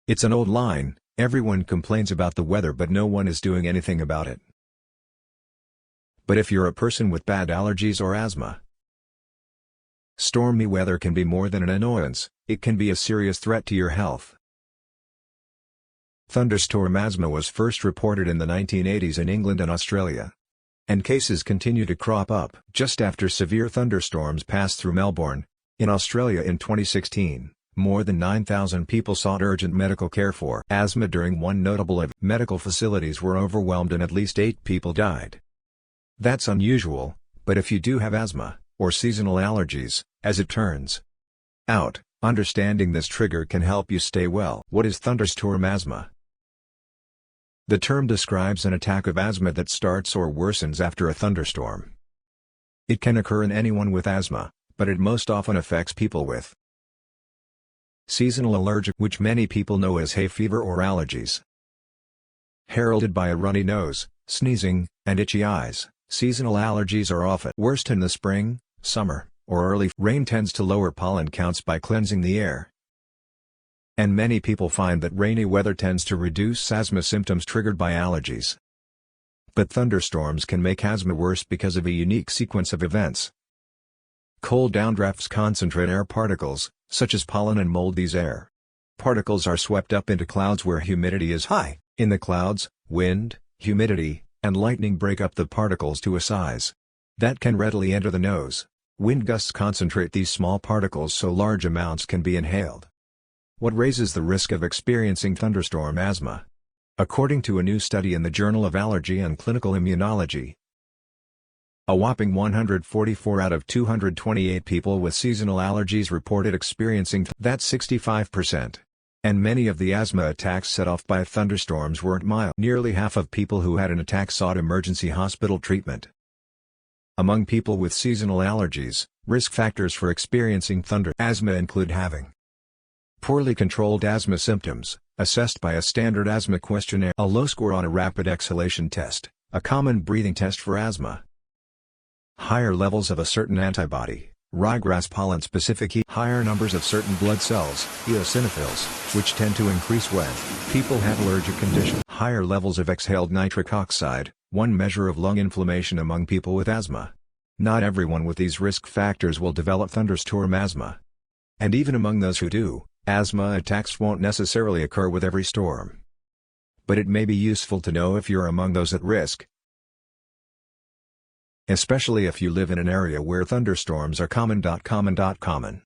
It's an old line, everyone complains about the weather but no one is doing anything about it. But if you're a person with bad allergies or asthma, stormy weather can be more than an annoyance, it can be a serious threat to your health. Thunderstorm asthma was first reported in the 1980s in England and Australia. And cases continue to crop up just after severe thunderstorms passed through Melbourne, in Australia in 2016. More than 9,000 people sought urgent medical care for asthma during one notable event. Medical facilities were overwhelmed and at least 8 people died. That's unusual, but if you do have asthma, or seasonal allergies, as it turns out, understanding this trigger can help you stay well. What is thunderstorm asthma? The term describes an attack of asthma that starts or worsens after a thunderstorm. It can occur in anyone with asthma, but it most often affects people with seasonal allergic, which many people know as hay fever or allergies. Heralded by a runny nose, sneezing, and itchy eyes, seasonal allergies are often worst in the spring, summer, or early. Rain tends to lower pollen counts by cleansing the air. And many people find that rainy weather tends to reduce asthma symptoms triggered by allergies. But thunderstorms can make asthma worse because of a unique sequence of events. Cold downdrafts concentrate air particles, such as pollen and mold. These air particles are swept up into clouds where humidity is high. In the clouds, wind, humidity, and lightning break up the particles to a size that can readily enter the nose. Wind gusts concentrate these small particles so large amounts can be inhaled. What raises the risk of experiencing thunderstorm asthma? According to a new study in the Journal of Allergy and Clinical Immunology, a whopping 144 out of 228 people with seasonal allergies reported experiencing that's 65%. And many of the asthma attacks set off by thunderstorms weren't mild. Nearly half of people who had an attack sought emergency hospital treatment. Among people with seasonal allergies, risk factors for experiencing asthma include having poorly controlled asthma symptoms, assessed by a standard asthma questionnaire, a low score on a rapid exhalation test, a common breathing test for asthma, higher levels of a certain antibody, ryegrass pollen-specific higher numbers of certain blood cells, eosinophils, which tend to increase when people have allergic conditions, higher levels of exhaled nitric oxide, one measure of lung inflammation among people with asthma. Not everyone with these risk factors will develop thunderstorm asthma. And even among those who do, asthma attacks won't necessarily occur with every storm. But it may be useful to know if you're among those at risk, especially if you live in an area where thunderstorms are common.